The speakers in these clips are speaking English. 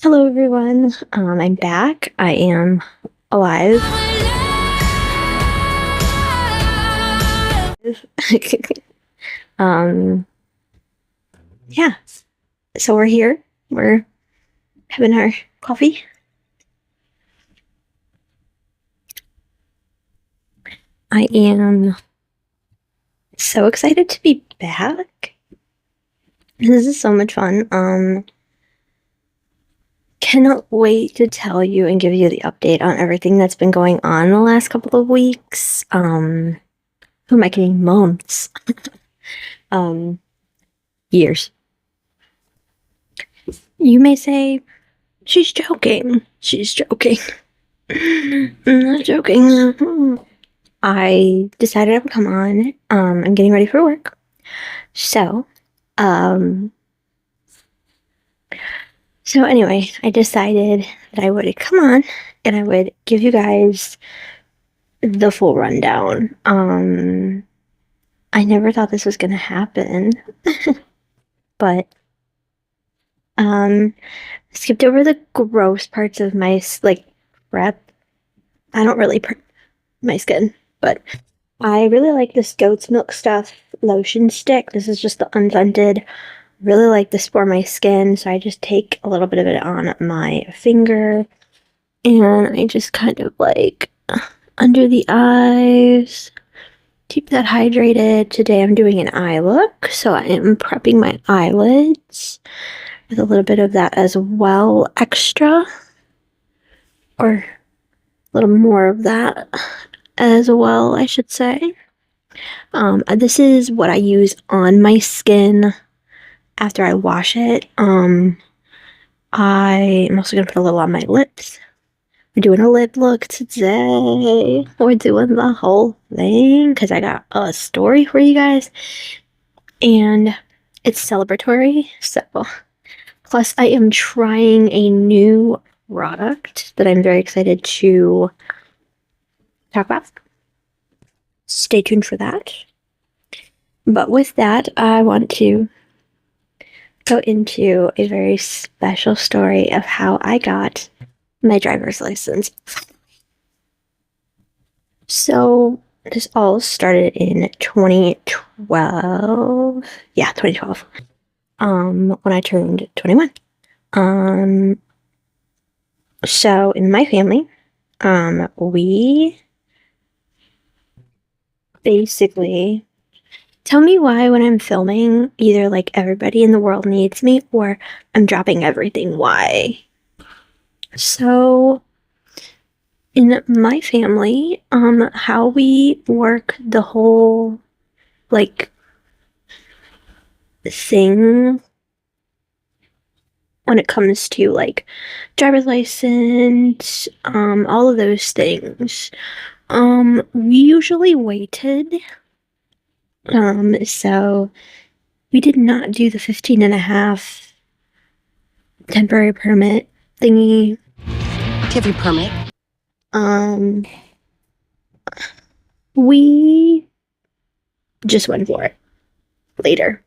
Hello, everyone. I'm back. I am alive. um, yeah. So we're here. We're having our coffee. I am so excited to be back. This is so much fun. Cannot wait to tell you and give you the update on everything that's been going on the last couple of weeks. Who am I kidding? Months. Years. You may say, she's joking. She's joking. I'm not joking. I decided I would come on. I'm getting ready for work. So anyway, I decided that I would come on and I would give you guys the full rundown. I never thought this was gonna happen. But skipped over the gross parts of my prep. I don't really prep my skin, but I really like this goat's milk stuff lotion stick. This is just the unscented. Really like this for my skin, so I just take a little bit of it on my finger and I just kind of like under the eyes, keep that hydrated. Today I'm doing an eye look, so I am prepping my eyelids with a little bit of that as well, extra, or a little more of that as well, I should say. This is what I use on my skin after I wash it. I'm also gonna put a little on my lips. We're doing a lip look today. We're doing the whole thing because I got a story for you guys, and it's celebratory. So, plus I am trying a new product that I'm very excited to talk about. Stay tuned for that. But with that, I want to go into a very special story of how I got my driver's license. So this all started in 2012. Yeah, 2012. When I turned 21. So in my family, we basically, tell me why when I'm filming, either like everybody in the world needs me or I'm dropping everything. Why? So in my family, how we work the whole like thing when it comes to like driver's license, all of those things, we usually waited. So we did not do the 15.5 temporary permit thingy. Do you have your permit? We just went for it later.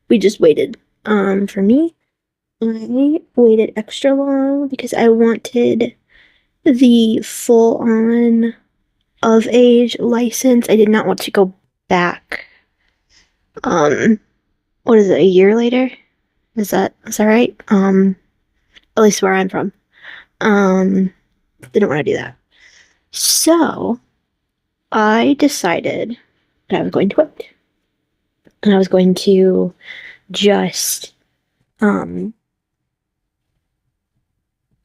We just waited. For me, I waited extra long because I wanted the full-on of age license. I did not want to go back. What is it, a year later? Is that right? At least where I'm from. Didn't want to do that. So, I decided that I was going to wait. And I was going to just,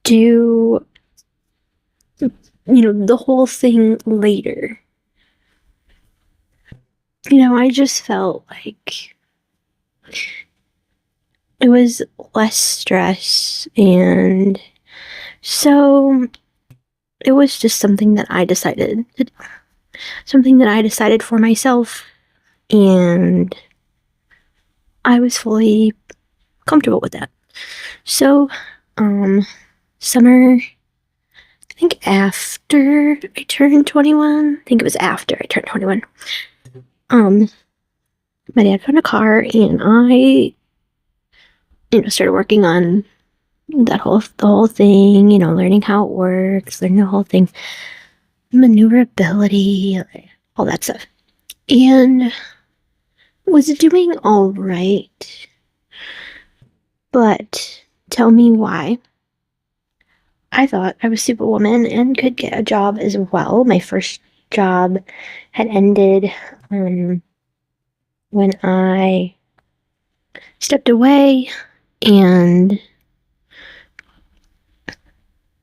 do, the whole thing later. I just felt like it was less stress, and so it was just something that I decided for myself, and I was fully comfortable with that. So, summer, I think after I turned 21, I think it was after I turned 21, my dad found a car, and I, started working on the whole thing, learning how it works, learning the whole thing, maneuverability, all that stuff. And was doing all right. But tell me why. I thought I was Superwoman and could get a job as well. My first job had ended when I stepped away and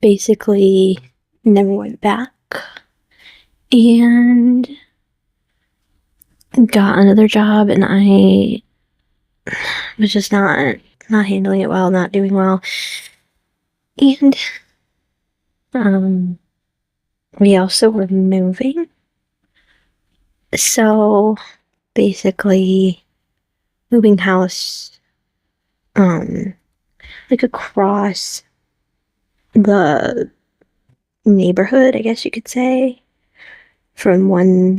basically never went back and got another job, and I was just not handling it well, not doing well. And we also were moving. So basically moving house like across the neighborhood, I guess you could say, from one,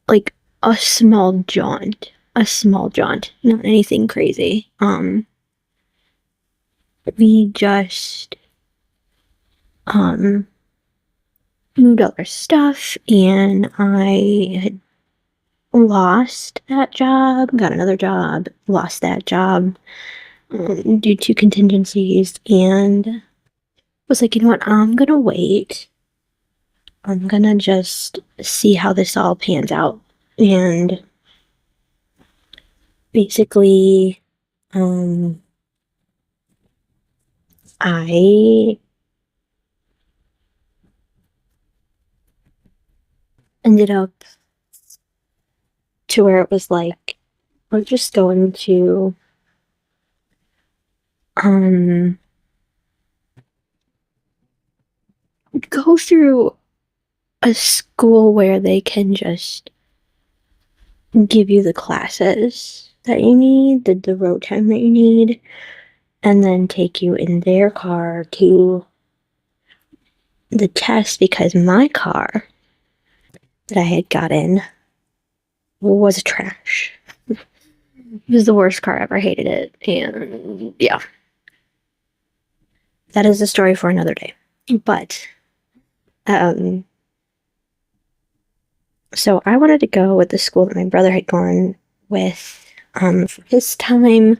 like a small jaunt, not anything crazy. We just moved all our stuff, and I had lost that job, got another job, lost that job due to contingencies, and was like, you know what, I'm gonna wait. I'm gonna just see how this all pans out. And basically, I ended up to where it was like, we're just going to go through a school where they can just give you the classes that you need, the road time that you need, and then take you in their car to the test, because my car that I had gotten was trash. It was the worst car ever, hated it, and yeah. That is a story for another day. But, so I wanted to go with the school that my brother had gone with, for his time.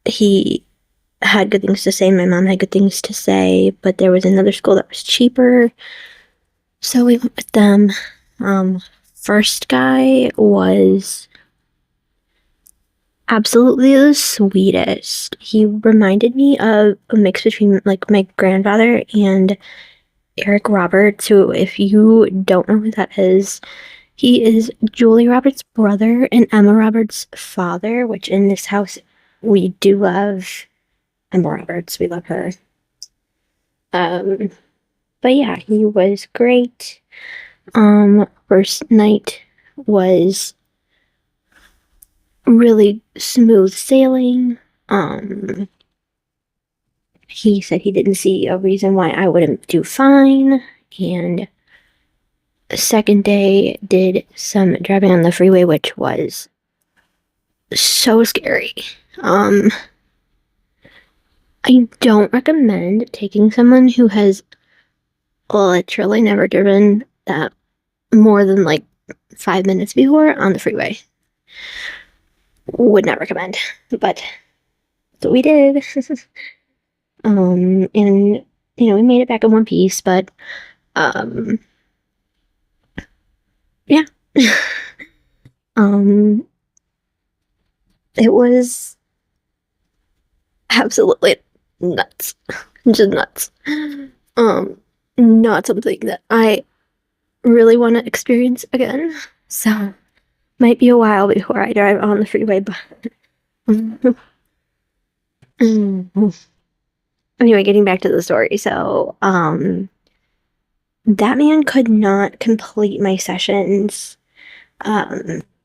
He had good things to say, my mom had good things to say, but there was another school that was cheaper, so we went with them. First guy was absolutely the sweetest. He reminded me of a mix between like my grandfather and Eric Roberts, who, if you don't know who that is, he is Julie Roberts' brother and Emma Roberts' father, which in this house we do love Emma Roberts. We love her. But yeah, he was great. First night was really smooth sailing. He said he didn't see a reason why I wouldn't do fine. And the second day did some driving on the freeway, which was so scary. I don't recommend taking someone who has literally never driven that more than like 5 minutes before on the freeway. Would not recommend, but that's what we did. And we made it back in one piece, but yeah. It was absolutely nuts. Just nuts. Not something that I really want to experience again. So might be a while before I drive on the freeway, but anyway, getting back to the story. So, that man could not complete my sessions.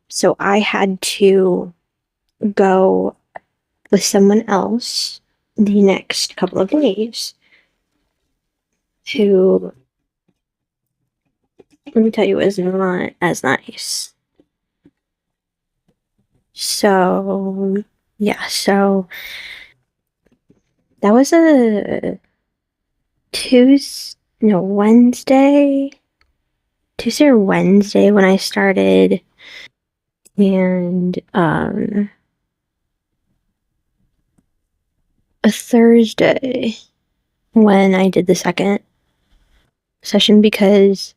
So I had to go with someone else the next couple of days who, let me tell you, is not as nice. So, yeah, so that was a Wednesday, Tuesday or Wednesday when I started, and a Thursday when I did the second session because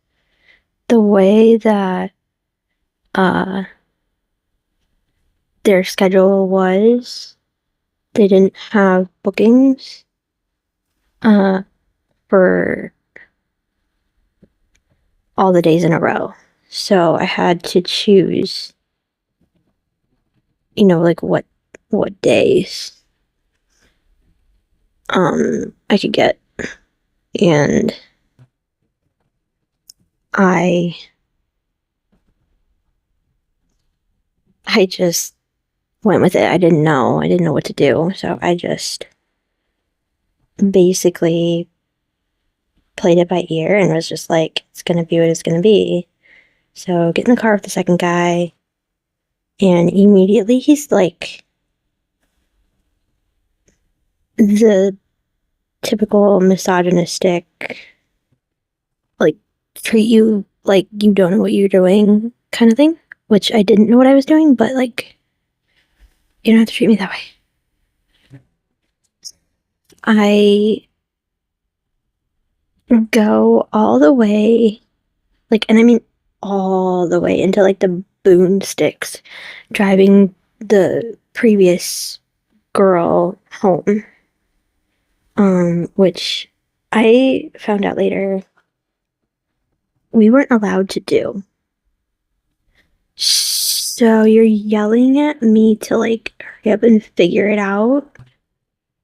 the way that uh their schedule was, they didn't have bookings uh for all the days in a row. So I had to choose, like what days I could get. And I I just went with it. I didn't know. I didn't know what to do. So I just basically played it by ear and was just like, it's gonna be what it's gonna be. So get in the car with the second guy, and immediately he's like the typical misogynistic, like, treat you like you don't know what you're doing kind of thing, which I didn't know what I was doing, but like, you don't have to treat me that way. I go all the way, like, and I mean all the way into like the boonsticks, driving the previous girl home, which I found out later we weren't allowed to do. So you're yelling at me to like hurry up and figure it out,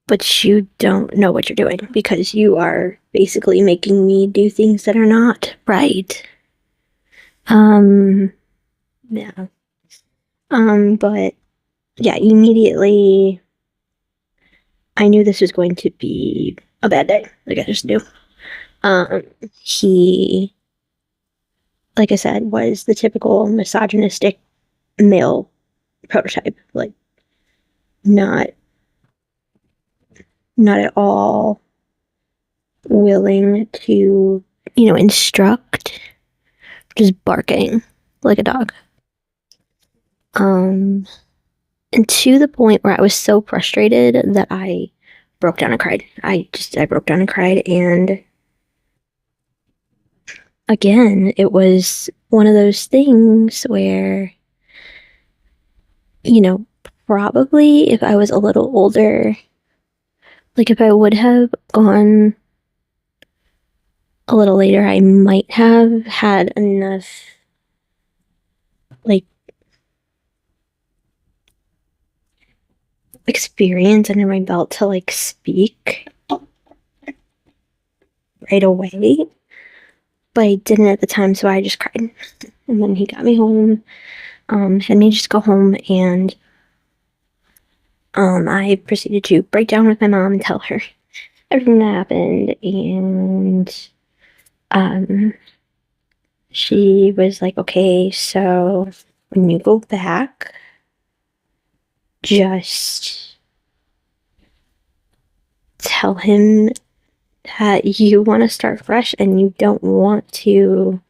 but you don't know what you're doing because you are basically making me do things that are not right. Um, yeah. But yeah, immediately I knew this was going to be a bad day. Like I just knew. Um, he, like I said, was the typical misogynistic male prototype. Like not not at all willing to, instruct, just barking like a dog. Um, and to the point where I was so frustrated that I broke down and cried. I broke down and cried, and again, it was one of those things where, you know, probably if I was a little older, like if I would have gone a little later, I might have had enough, like, experience under my belt to like speak right away, but I didn't at the time, so I just cried. And then he got me home, had me just go home, and I proceeded to break down with my mom and tell her everything that happened, and um, she was like, okay, so when you go back, just tell him that you want to start fresh and you don't want to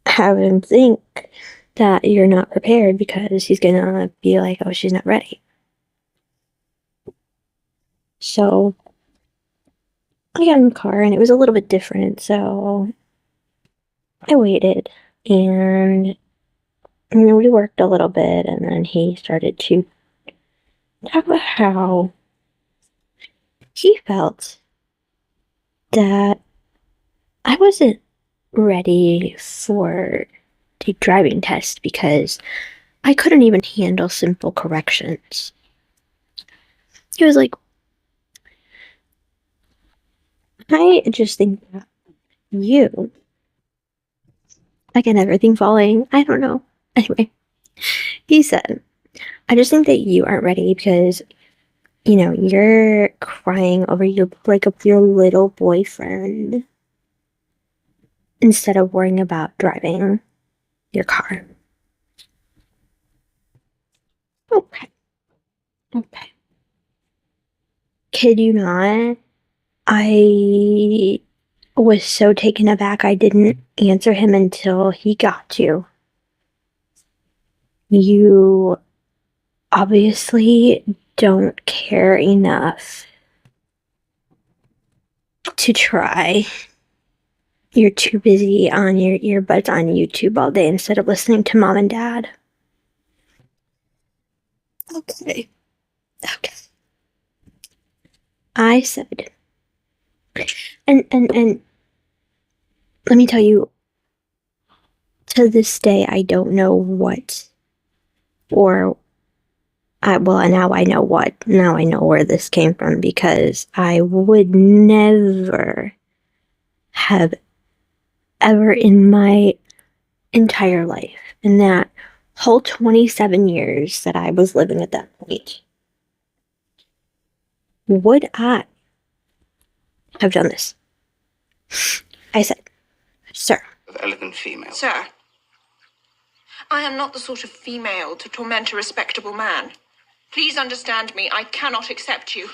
have him think that you're not prepared because he's gonna be like, oh, she's not ready. So I got in the car and it was a little bit different, so I waited, and we worked a little bit, and then he started to talk about how he felt that I wasn't ready for the driving test because I couldn't even handle simple corrections. He was like, I just think that you, again, everything falling, I don't know. Anyway, he said, I just think that you aren't ready because, you're crying over your breakup with your little boyfriend instead of worrying about driving. your car. Okay. Okay. Kid you not, I was so taken aback I didn't answer him until he got to. You obviously don't care enough to try. You're too busy on your earbuds on YouTube all day instead of listening to mom and dad. Okay. Okay. I said, and let me tell you, to this day, I don't know what, or well, now I know what. Now I know where this came from because I would never have ever in my entire life, in that whole 27 years that I was living at that point, would I have done this? I said, sir. Of elegant female. Sir, I am not the sort of female to torment a respectable man. Please understand me. I cannot accept you.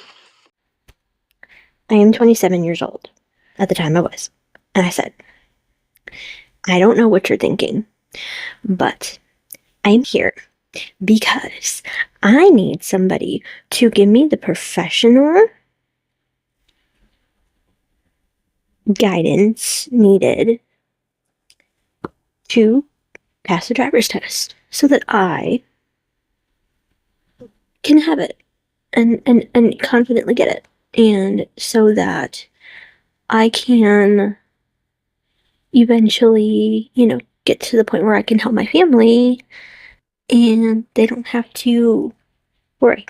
I am 27 years old. At the time I was. And I said, I don't know what you're thinking, but I'm here because I need somebody to give me the professional guidance needed to pass the driver's test so that I can have it and confidently get it. And so that I can eventually, get to the point where I can help my family and they don't have to worry.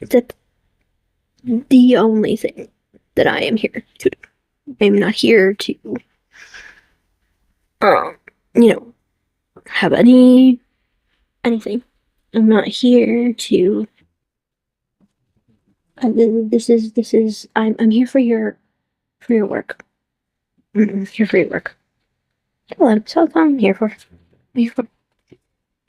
That's the only thing that I am here to do. I'm not here to, have anything. I'm not here to. I'm here for your work. Here for your work. Well, that's all I'm here for.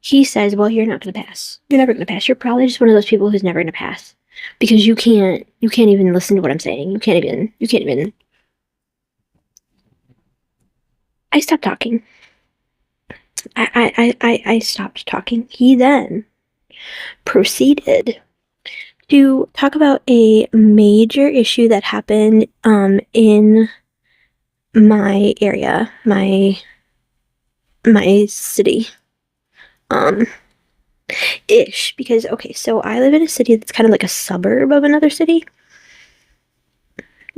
He says, well, you're not going to pass. You're never going to pass. You're probably just one of those people who's never going to pass. Because you can't even listen to what I'm saying. You can't even. I stopped talking. I stopped talking. He then proceeded to talk about a major issue that happened in my area, my city. Ish, because okay, so I live in a city that's kind of like a suburb of another city.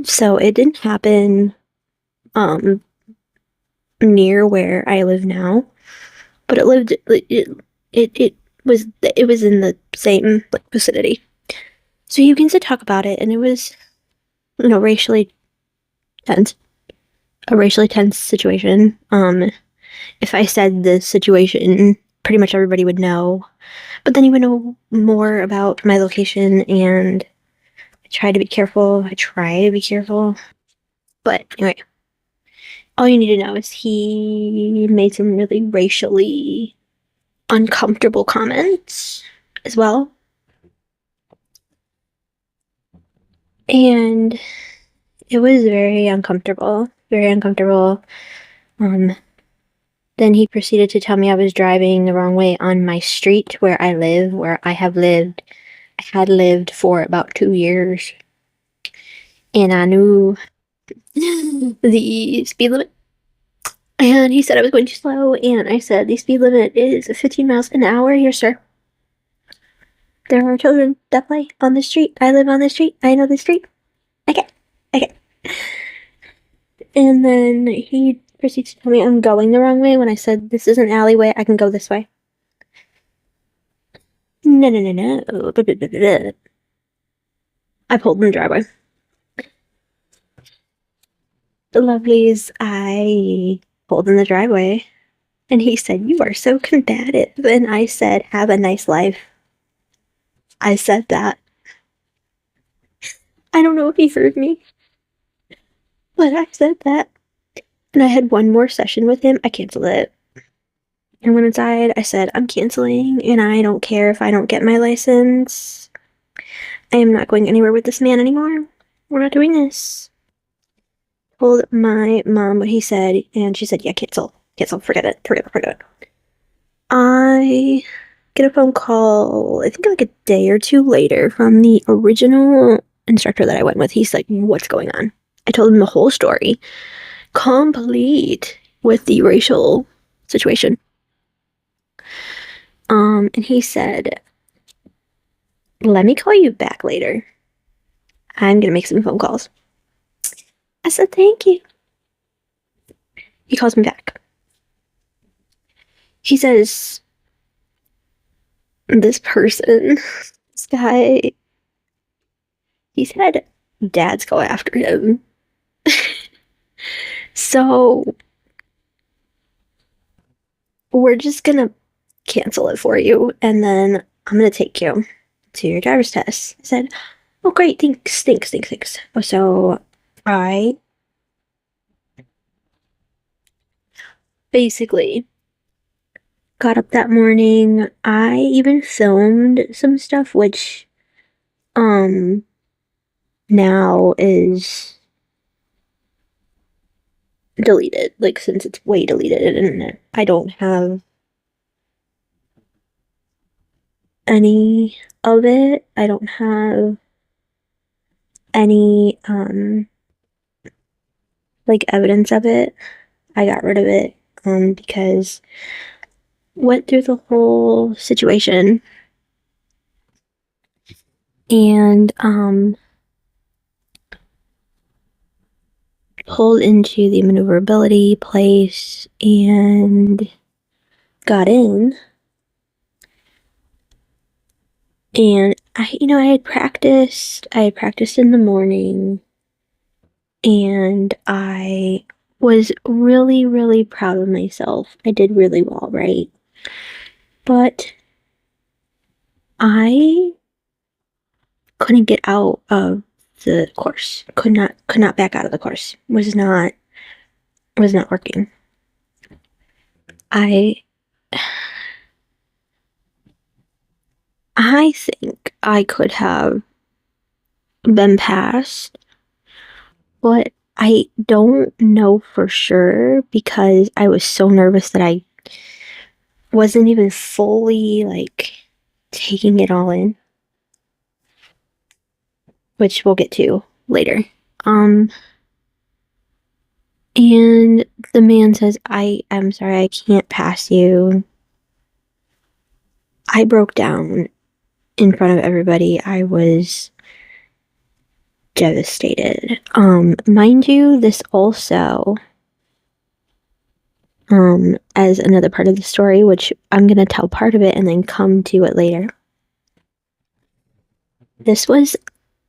So it didn't happen near where I live now, but it was in the same like vicinity. So you begins to talk about it, and it was, racially tense. A racially tense situation. If I said the situation, pretty much everybody would know. But then you would know more about my location, and I try to be careful. But anyway, all you need to know is he made some really racially uncomfortable comments as well. And it was very uncomfortable. Very uncomfortable. Then he proceeded to tell me I was driving the wrong way on my street where I live, where I had lived for about 2 years. And I knew the speed limit. And he said I was going too slow, and I said the speed limit is 15 miles an hour here, sir. There are children that play on the street. I live on the street. I know the street. Okay. And then he proceeds to tell me I'm going the wrong way when I said this is an alleyway. I can go this way. No. I pulled in the driveway. The lovelies, I pulled in the driveway. And he said, you are so combative. And I said, have a nice life. I said that. I don't know if he heard me. But I said that. And I had one more session with him. I canceled it. I went inside. I said, I'm canceling, and I don't care if I don't get my license. I am not going anywhere with this man anymore. We're not doing this. Told my mom what he said, and she said, yeah, cancel. Cancel. Forget it. Forget it. I get a phone call, I think like a day or two later, from the original instructor that I went with. He's like, what's going on? I told him the whole story, complete with the racial situation. And he said, let me call you back later. I'm gonna make some phone calls. I said, thank you. He calls me back. He says, this person, this guy, he's had dads go after him. So we're just gonna cancel it for you, and then I'm gonna take you to your driver's test. I said, oh, great, thanks. So I basically got up that morning. I even filmed some stuff, which now is deleted, like, since it's way deleted, and I don't have any of it. I don't have any like evidence of it. I got rid of it because went through the whole situation, and pulled into the maneuverability place and got in. And I had practiced. I had practiced in the morning, and I was really, really proud of myself. I did really well, right? But I couldn't get out of the course. Could not back out of the course. Was not working. I think I could have been passed, but I don't know for sure because I was so nervous that I wasn't even fully like taking it all in, which we'll get to later. And the man says, I'm sorry, I can't pass you. I broke down in front of everybody. I was devastated. Mind you, this also, as another part of the story, which I'm gonna tell part of it and then come to it later. This was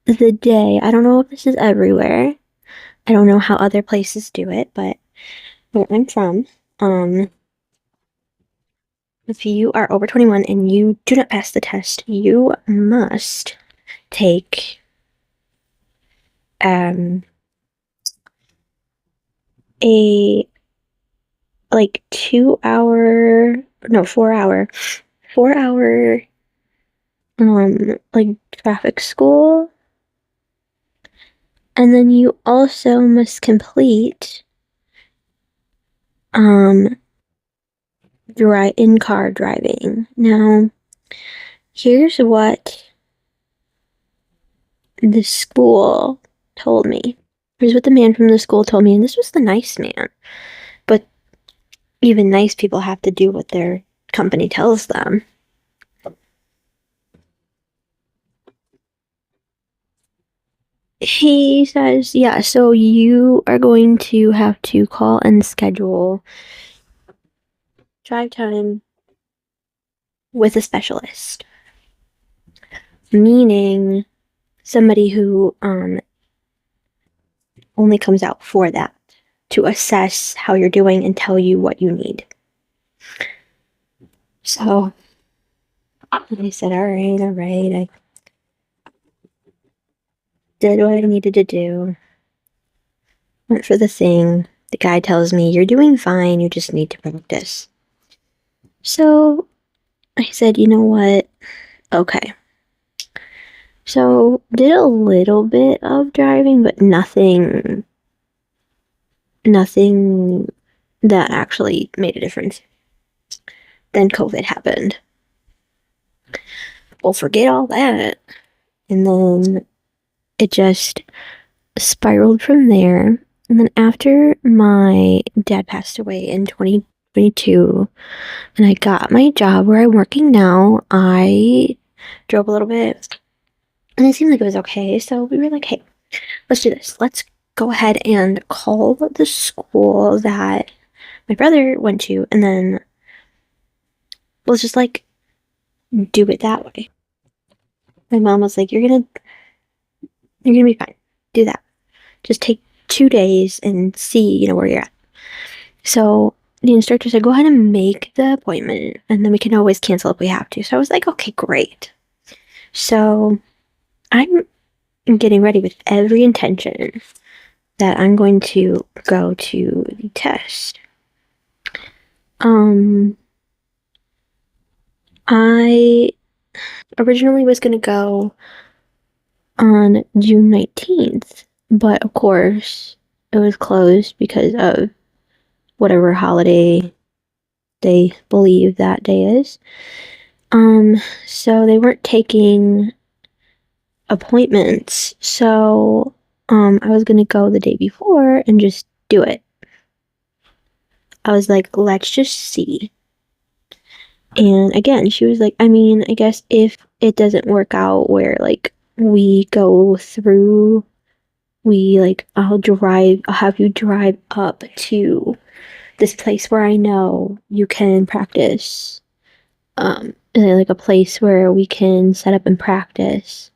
the day, I don't know if this is everywhere. I don't know how other places do it, but where I'm from, if you are over 21 and you do not pass the test, you must take a like 4 hour like traffic school, and then you also must complete in-car driving. Now, here's what the school told me. Here's what the man from the school told me, and this was the nice man. But even nice people have to do what their company tells them. He says, yeah, so you are going to have to call and schedule drive time with a specialist. Meaning somebody who only comes out for that, to assess how you're doing and tell you what you need. So I said, all right. I did what I needed to do. Went for the thing. The guy tells me, "You're doing fine, you just need to practice." So I said, "You know what? Okay." So did a little bit of driving, but nothing that actually made a difference. Then COVID happened. Well, forget all that. And then it just spiraled from there. And then after my dad passed away in 2022, and I got my job where I'm working now, I drove a little bit, and it seemed like it was okay. So we were like, hey, let's do this. Let's go ahead and call the school that my brother went to, and then let's just like do it that way. My mom was like, you're gonna be fine. Do that. Just take 2 days and see, where you're at. So the instructor said, go ahead and make the appointment, and then we can always cancel if we have to. So I was like, okay, great. So I'm getting ready with every intention that I'm going to go to the test. I originally was going to go on June 19th, but of course it was closed because of whatever holiday they believe that day is. So they weren't taking appointments. So I was gonna go the day before and just do it. I was like, let's just see. And again, she was like, I mean, I guess if it doesn't work out where like we go through, I'll have you drive up to this place where I know you can practice. Like a place where we can set up and practice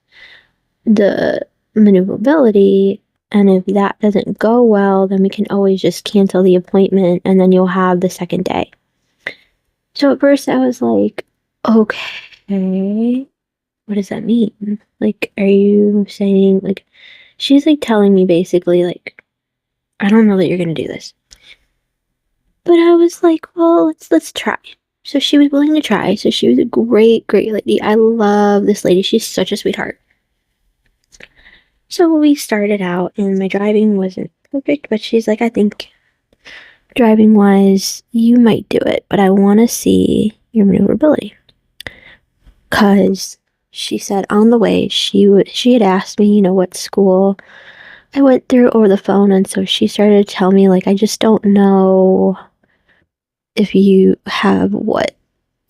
the maneuverability. And if that doesn't go well, then we can always just cancel the appointment and then you'll have the second day. So at first I was like, okay, what does that mean? Like, are you saying, like, she's like telling me basically, like, I don't know that you're gonna do this. But I was like, well, let's try. So she was willing to try. So she was a great lady. I love this lady. She's such a sweetheart. So we started out, and my driving wasn't perfect, but she's like, I think driving wise, you might do it, but I want to see your maneuverability. Because she said on the way, she had asked me, what school I went through over the phone, and so she started to tell me, like, I just don't know if you have what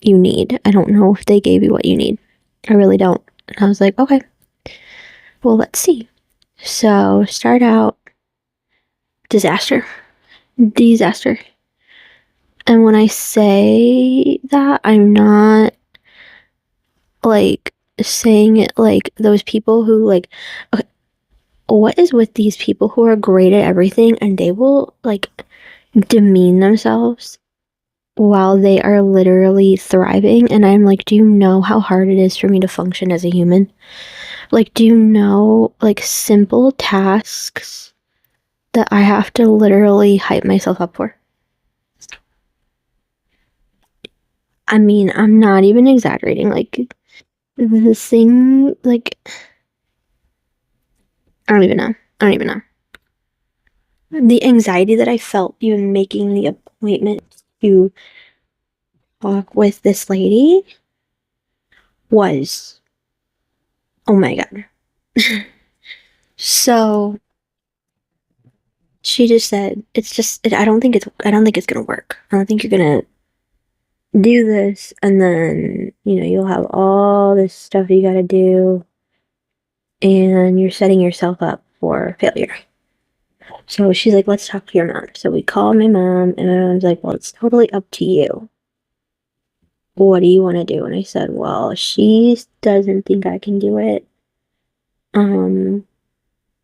you need. I don't know if they gave you what you need. I really don't. And I was like, okay, well, let's see. So start out, disaster. And when I say that, I'm not like saying it like those people who like, okay, what is with these people who are great at everything and they will like demean themselves while they are literally thriving? And I'm like, do you know how hard it is for me to function as a human? Like, do you know, like, simple tasks that I have to literally hype myself up for? I mean, I'm not even exaggerating. Like, the thing, like, I don't even know. The anxiety that I felt even making the appointment to talk with this lady was, oh my God. So she just said, I don't think it's gonna work. I don't think you're gonna do this, and then, you'll have all this stuff you gotta do, and you're setting yourself up for failure. So she's like, let's talk to your mom. So we called my mom, and I was like, well, it's totally up to you. What do you want to do? And I said, well, she doesn't think I can do it. And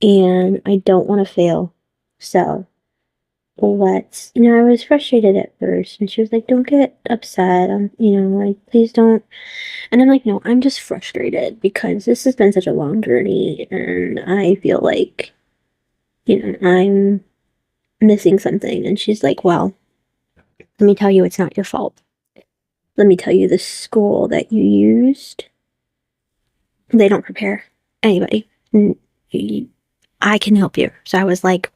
I don't want to fail. So I was frustrated at first, and she was like, don't get upset. Like, please don't. And I'm like, no, I'm just frustrated because this has been such a long journey, and I feel like, I'm missing something. And she's like, well, let me tell you, it's not your fault. Let me tell you, the school that you used, they don't prepare anybody. I can help you. So I was like,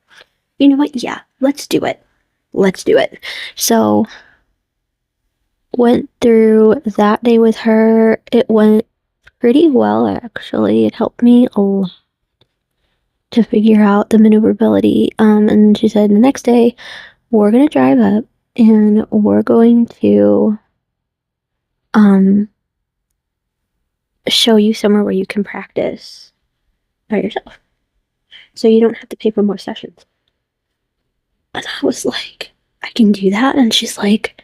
you know what? Yeah, let's do it. Let's do it. So went through that day with her. It went pretty well, actually. It helped me a lot to figure out the maneuverability. And she said the next day we're gonna drive up and we're going to show you somewhere where you can practice by yourself. So you don't have to pay for more sessions. And I was like, I can do that? And she's like,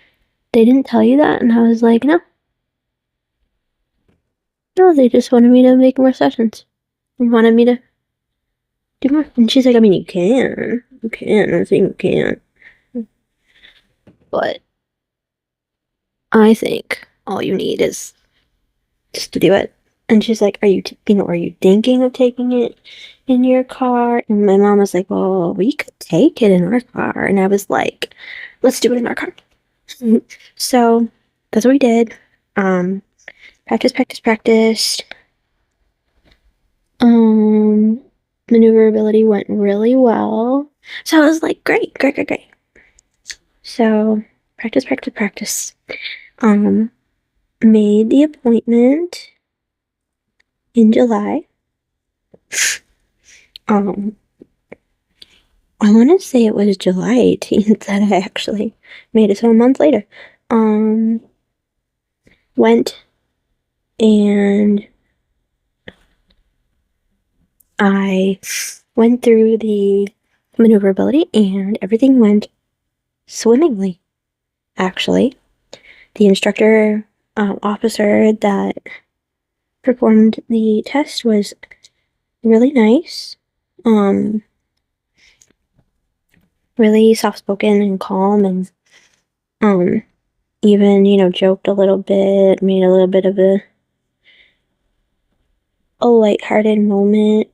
they didn't tell you that? And I was like, no. No, they just wanted me to make more sessions. They wanted me to do more. And she's like, I mean, you can. You can. I'm saying you can't. But I think all you need is just to do it. And she's like, are you thinking of taking it in your car? And my mom was like, well, we could take it in our car. And I was like, let's do it in our car. So that's what we did. Practiced. Maneuverability went really well. So I was like, great. So practice. Made the appointment in July. I want to say it was July 18th that I actually made it, so a month later. Went and I went through the maneuverability and everything went swimmingly, actually. The instructor officer that performed the test was really nice. Really soft-spoken and calm, and even, joked a little bit, made a little bit of a lighthearted moment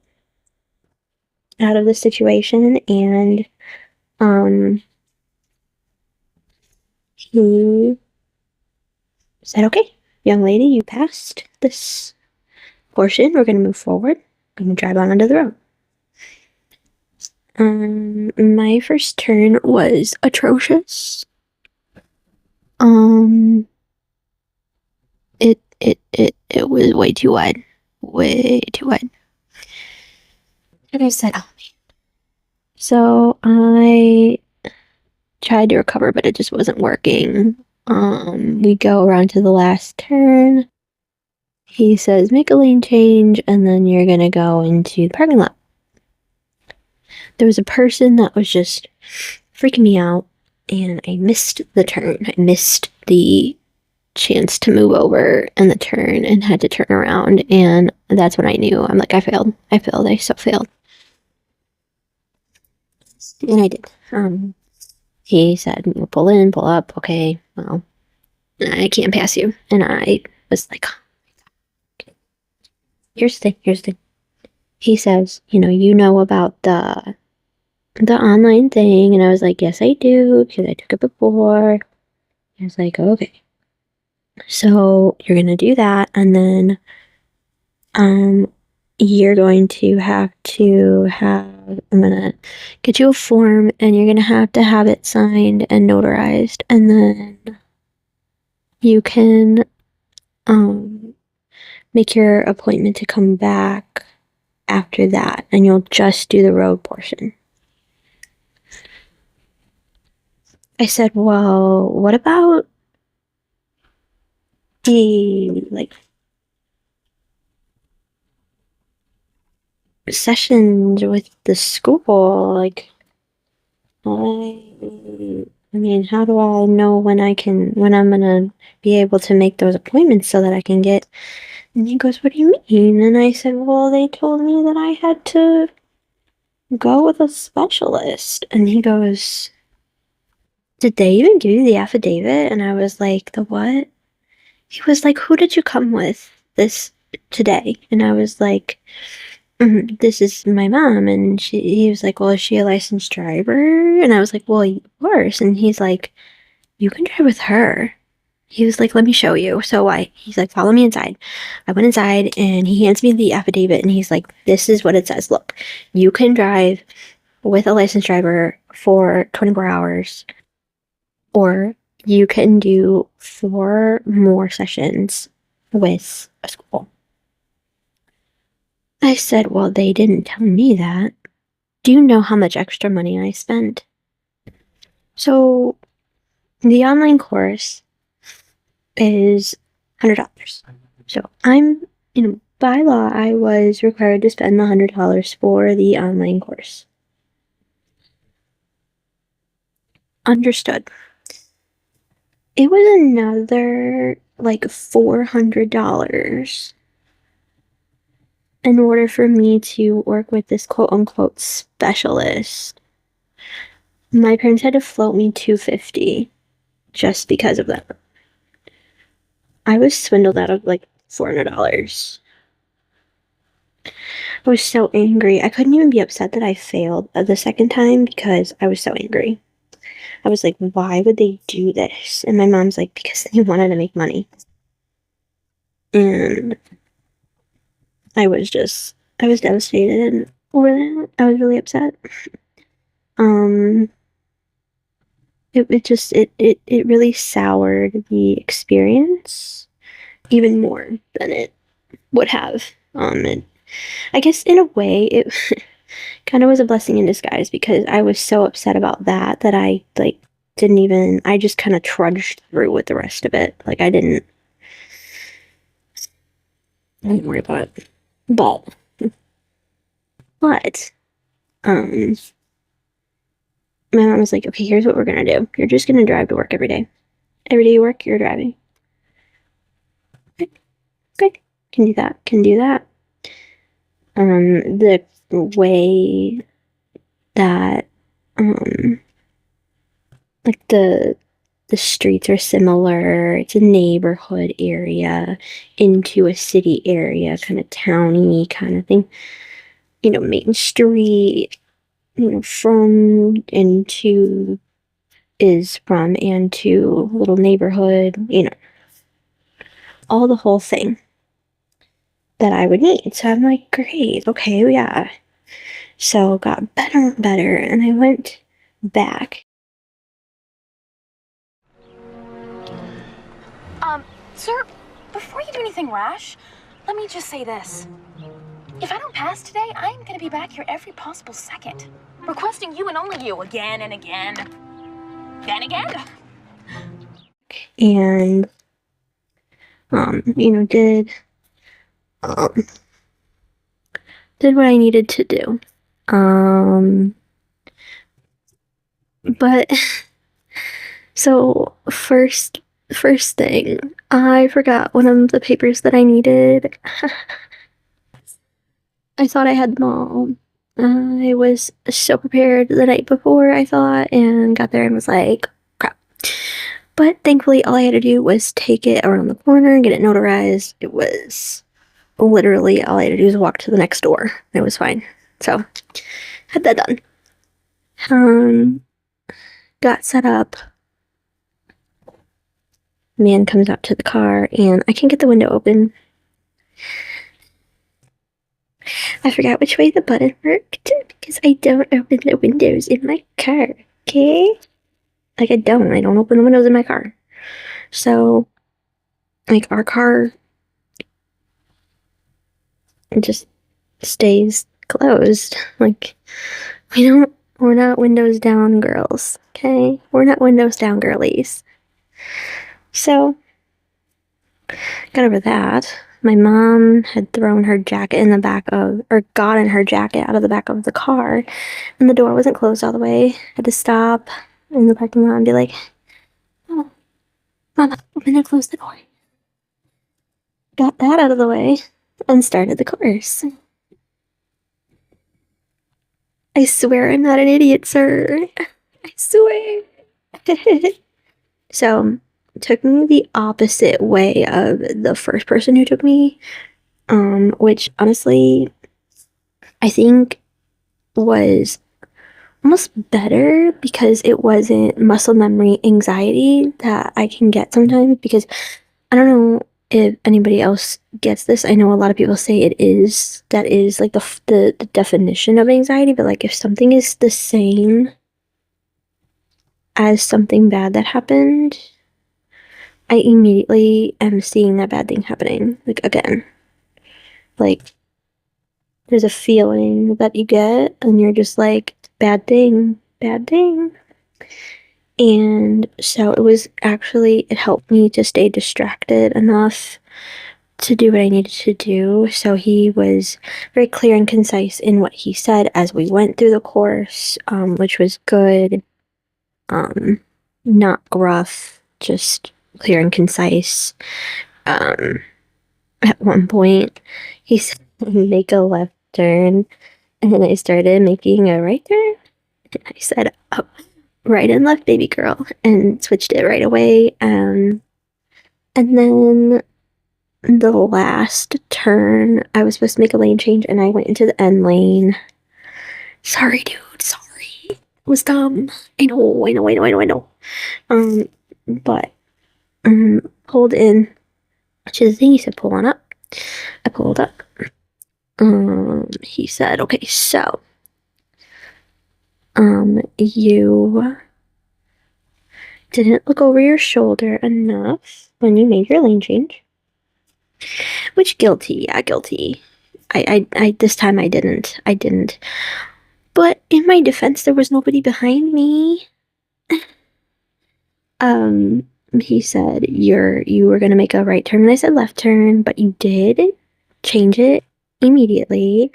out of the situation, and he said, okay, young lady, you passed this portion. We're going to move forward. I'm going to drive on onto the road. My first turn was atrocious. It was way too wide. And I said, oh man. So I tried to recover, but it just wasn't working. We go around to the last turn. He says, make a lane change, and then you're gonna go into the parking lot. There was a person that was just freaking me out, and I missed the turn. I missed the chance to move over and the turn, and had to turn around, and that's when I knew. I'm like, I failed. I so failed. And I did. He said, pull in, pull up. Okay, well, I can't pass you. And I was like, oh my God. Here's the thing. He says, you know about the online thing. And I was like, yes, I do, because I took it before. He was like, okay. So you're going to do that. And then, you're going to I'm going to get you a form, and you're going to have it signed and notarized. And then you can, make your appointment to come back after that, and you'll just do the road portion. I said, well, what about the, sessions with the school? I mean, how do I know when I'm gonna be able to make those appointments so that I can get... And he goes, what do you mean? And I said, well, they told me that I had to go with a specialist. And he goes, did they even give you the affidavit? And I was like, the what? He was like, who did you come with this today? And I was like, this is my mom. And he was like, well, is she a licensed driver? And I was like, well, of course. And he's like, you can drive with her. He was like, let me show you. So he's like, follow me inside. I went inside and he hands me the affidavit and he's like, this is what it says. Look, you can drive with a licensed driver for 24 hours, or you can do 4 more sessions with a school. I said, well, they didn't tell me that. Do you know how much extra money I spent? So the online course is $100. So by law, I was required to spend the $100 for the online course. Understood. It was another like $400 in order for me to work with this quote unquote specialist. My parents had to float me $250 just because of that. I was swindled out of like $400. I was so angry. I couldn't even be upset that I failed the second time because I was so angry. I was like, why would they do this? And my mom's like, because they wanted to make money. And I was devastated over that. I was really upset. It really soured the experience even more than it would have. And I guess in a way it kind of was a blessing in disguise because I was so upset about that I I just kind of trudged through with the rest of it. Like I didn't worry about it. But my mom was like, okay, here's what we're gonna do. You're just gonna drive to work every day. Every day you work, you're driving. Okay, can do that. The way that like the streets are similar. It's a neighborhood area into a city area, kind of towny kind of thing. Main Street, from and to little neighborhood, all the whole thing that I would need. So I'm like, great, okay, yeah. So got better and better, and I went back. Sir, before you do anything rash, let me just say this. If I don't pass today, I'm gonna be back here every possible second, requesting you and only you again and again. Then again. And, did what I needed to do. But, so, first thing, I forgot one of the papers that I needed. I thought I had them all. I was so prepared the night before, I thought, and got there and was like, crap. But thankfully, all I had to do was take it around the corner and get it notarized. It was literally all I had to do was walk to the next door. It was fine. So, had that done. Got set up. Man comes out to the car, and I can't get the window open. I forgot which way the button worked because I don't open the windows in my car, okay? Like, I don't open the windows in my car. So, like, our car just stays closed. Like, we're not windows down girls, okay? We're not windows down girlies. So, got over that. My mom had thrown her jacket in the back of, or gotten her jacket out of the back of the car, and the door wasn't closed all the way. Had to stop in the parking lot and be like, oh, Mama, open and close the door. Got that out of the way and started the course. I swear I'm not an idiot, sir. I swear. So, took me the opposite way of the first person who took me, which honestly, I think was almost better because it wasn't muscle memory anxiety that I can get sometimes, because I don't know if anybody else gets this. I know a lot of people say that is like the definition of anxiety, but like if something is the same as something bad that happened, I immediately am seeing that bad thing happening like again. Like there's a feeling that you get and you're just like, bad thing, bad thing. And so it helped me to stay distracted enough to do what I needed to do. So he was very clear and concise in what he said as we went through the course, which was good. Not gruff, just clear and concise. At one point, he said, make a left turn, and then I started making a right turn. And I said, oh, right and left, baby girl, and switched it right away. And then the last turn, I was supposed to make a lane change, and I went into the end lane. Sorry, dude. Sorry. It was dumb. I know. But pulled in, which is the thing he said, pull on up. I pulled up. He said, okay, so, you didn't look over your shoulder enough when you made your lane change. Which, guilty, yeah, guilty. I this time I didn't. But in my defense, there was nobody behind me. He said, you were gonna make a right turn, and I said left turn, but you did change it immediately.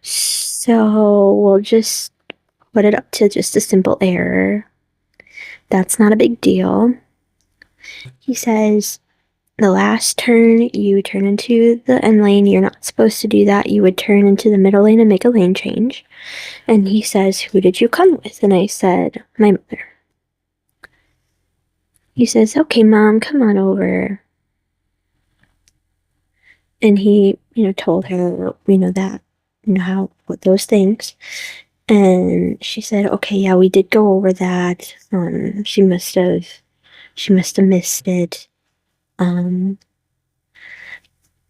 So we'll just put it up to just a simple error. That's not a big deal. He says, the last turn, you turn into the end lane. You're not supposed to do that. You would turn into the middle lane and make a lane change. And he says, who did you come with? And I said, my mother. He says, okay, Mom, come on over. And he, told her, what those things. And she said, okay, yeah, we did go over that. She must have missed it. I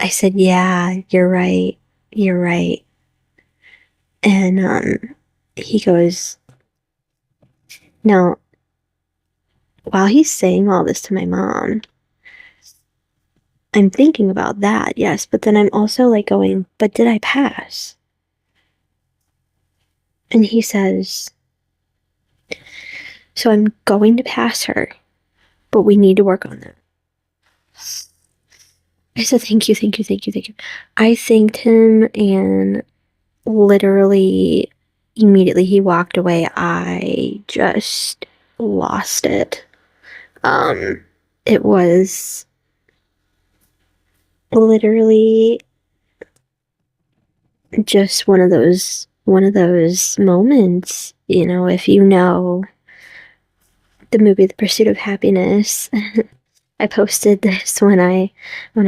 said, yeah, you're right. And, he goes, now, while he's saying all this to my mom, I'm thinking about that, yes, but then I'm also like going, but did I pass? And he says, so I'm going to pass her, but we need to work on that. I said, thank you. I thanked him, and literally immediately he walked away. I just lost it. It was literally just one of those moments, if you know the movie The Pursuit of Happiness. I posted this when I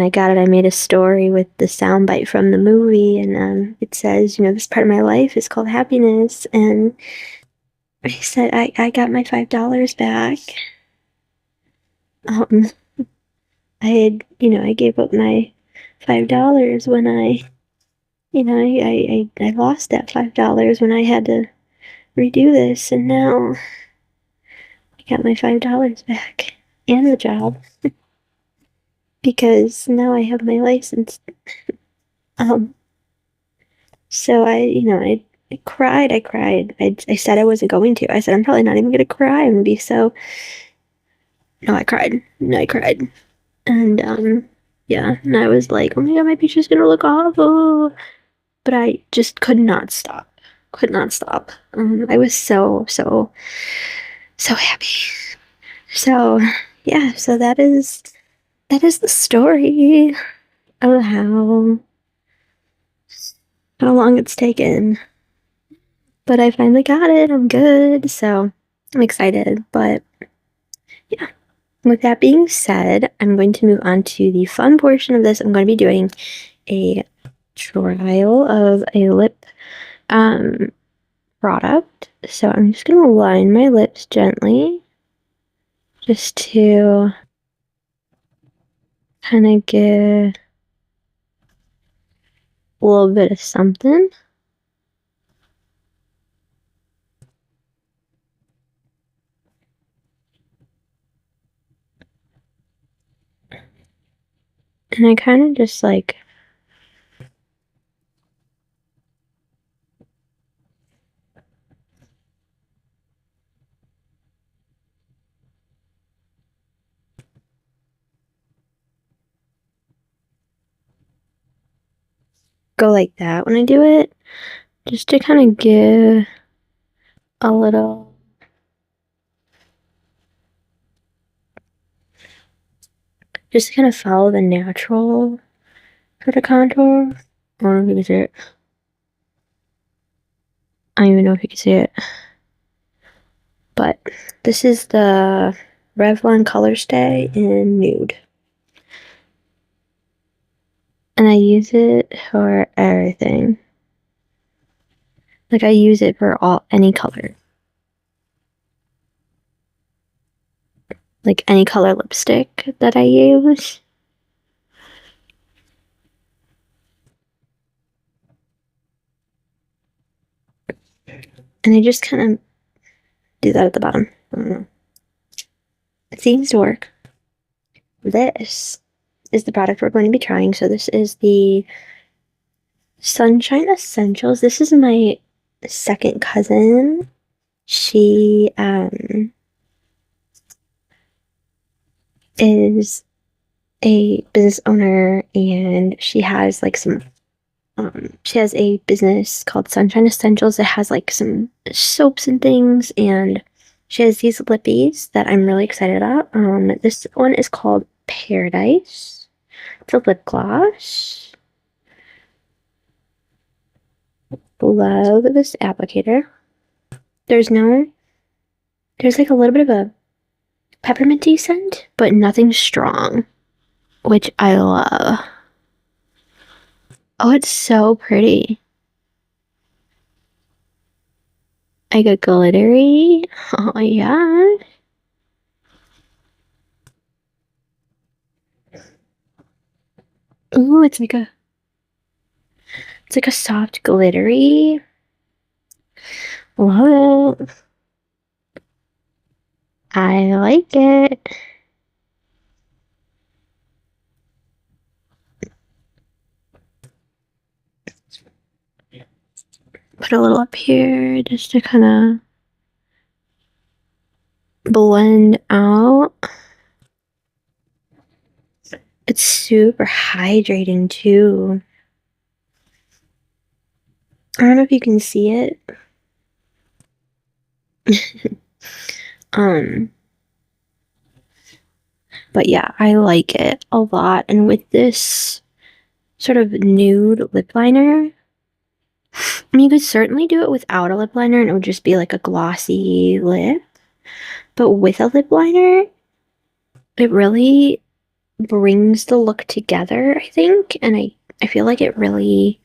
got it. I made a story with the soundbite from the movie, and it says, this part of my life is called happiness. And I said, I got my $5 back. I gave up my $5 when I lost that $5 when I had to redo this, and now I got my $5 back and the job because now I have my license. So I cried. I said I wasn't going to. I said I'm probably not even gonna cry. I'm gonna be so. No, I cried. And yeah, and I was like, oh my god, my picture's gonna look awful. But I just could not stop. I was so happy. So yeah, so that is the story of how long it's taken. But I finally got it. I'm good. So I'm excited. But yeah. With that being said, I'm going to move on to the fun portion of this. I'm going to be doing a trial of a lip product. So I'm just gonna line my lips gently just to kind of give a little bit of something. And I kind of just like go like that when I do it, just to kind of give a little, just to kind of follow the natural sort of contour. I don't know if you can see it. I don't even know if you can see it. But this is the Revlon Color Stay in Nude. And I use it for everything. Like, I use it for any color. Like, any color lipstick that I use. And I just kind of do that at the bottom. I don't know. It seems to work. This is the product we're going to be trying. So this is the Sunshine Essentials. This is my second cousin. She is a business owner, and she has like some she has a business called Sunshine Essentials. It has like some soaps and things, and she has these lippies that I'm really excited about. This one is called Paradise. It's a lip gloss. Love this applicator. There's like a little bit of a pepperminty scent, but nothing strong, which I love. Oh, it's so pretty. I got glittery. Oh, yeah. Ooh, it's like a soft glittery. Love it. I like it. Put a little up here just to kind of blend out. It's super hydrating too. I don't know if you can see it. But yeah, I like it a lot. And with this sort of nude lip liner, I mean, you could certainly do it without a lip liner and it would just be like a glossy lip. But with a lip liner, it really brings the look together, I think. And I feel like it really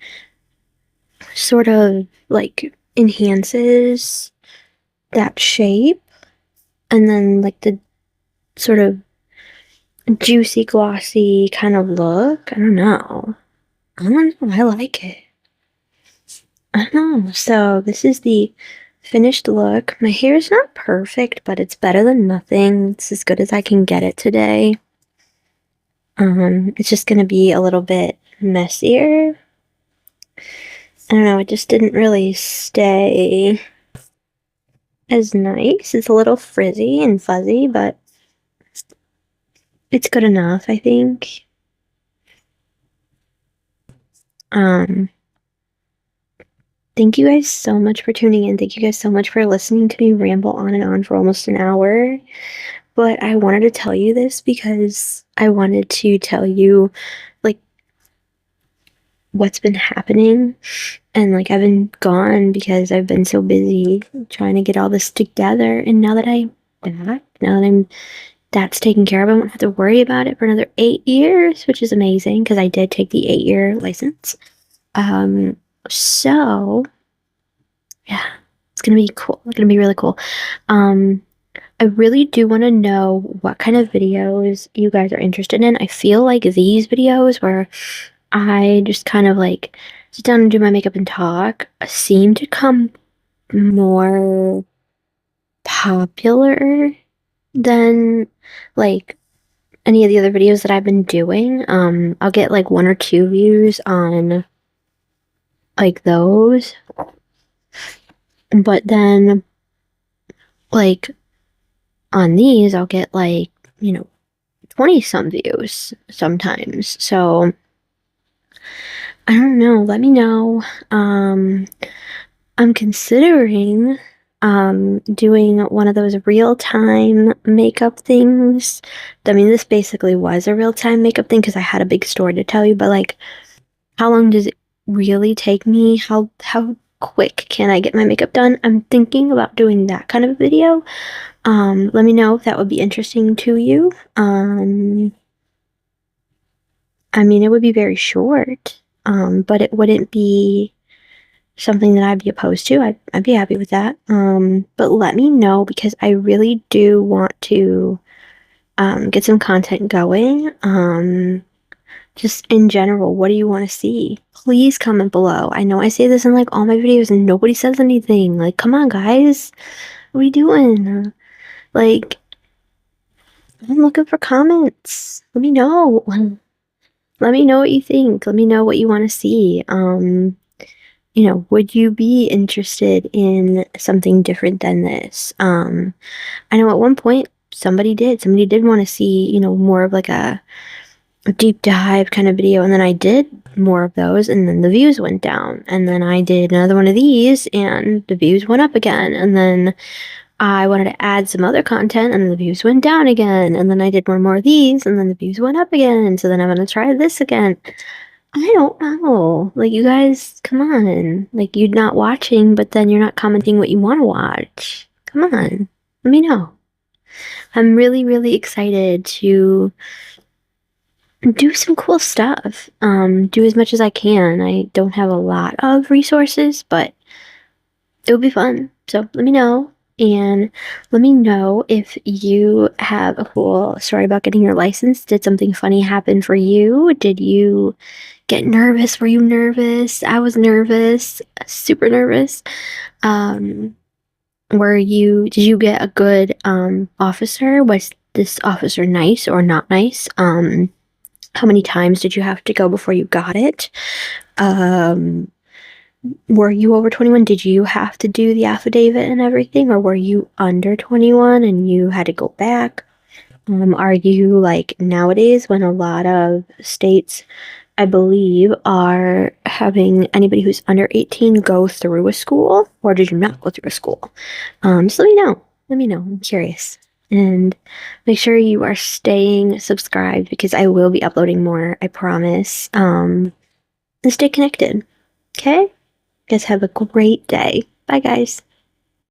sort of like enhances that shape. And then like the sort of juicy, glossy kind of look. I don't know. I like it. I don't know. So this is the finished look. My hair is not perfect, but it's better than nothing. It's as good as I can get it today. It's just gonna be a little bit messier. I don't know, it just didn't really stay as nice. It's a little frizzy and fuzzy, but it's good enough, I think. Thank you guys so much for tuning in. Thank you guys so much for listening to me ramble on and on for almost an hour. But I wanted to tell you this because I wanted to tell you, like, what's been happening. And, like, I've been gone because I've been so busy trying to get all this together. And now that I'm back, that's taken care of, I won't have to worry about it for another 8 years, which is amazing because I did take the 8-year license. So Yeah, it's gonna be cool. It's gonna be really cool. I really do want to know what kind of videos you guys are interested in. I feel like these videos where I just kind of like sit down and do my makeup and talk seem to come more popular than like any of the other videos that I've been doing. I'll get like 1 or 2 views on like those, but then like on these I'll get like, 20 some views sometimes. So I don't know. Let me know. I'm considering doing one of those real-time makeup things. I mean, this basically was a real-time makeup thing because I had a big story to tell you, but like how long does it really take me? How quick can I get my makeup done? I'm thinking about doing that kind of video. Let me know if that would be interesting to you. I mean, it would be very short, but it wouldn't be something that I'd be opposed to. I'd be happy with that. But let me know because I really do want to get some content going. Just in general, what do you want to see? Please comment below. I know I say this in like all my videos and nobody says anything. Like, come on, guys. What are you doing? Like, I'm looking for comments. Let me know. Let me know what you think. Let me know what you want to see. Would you be interested in something different than this? I know at one point somebody did want to see, more of like a deep dive kind of video, and then I did more of those, and then the views went down, and then I did another one of these, and the views went up again, and then I wanted to add some other content, and the views went down again, and then I did one more of these, and then the views went up again, so then I'm gonna try this again. I don't know. Like, you guys, come on. Like, you're not watching, but then you're not commenting what you want to watch. Come on. Let me know. I'm really, really excited to do some cool stuff. Do as much as I can. I don't have a lot of resources, but it will be fun. So let me know. And let me know if you have a cool story about getting your license. Did something funny happen for you? Did you get nervous? Were you nervous? I was nervous, super nervous. Did you get a good officer? Was this officer nice or not nice? How many times did you have to go before you got it? Were you over 21? Did you have to do the affidavit and everything, or were you under 21 and you had to go back? Are you like nowadays when a lot of states, I believe, are having anybody who's under 18 go through a school, or did you not go through a school? Just let me know. Let me know. I'm curious. And make sure you are staying subscribed because I will be uploading more, I promise. And stay connected. Okay? Guys, have a great day. Bye, guys.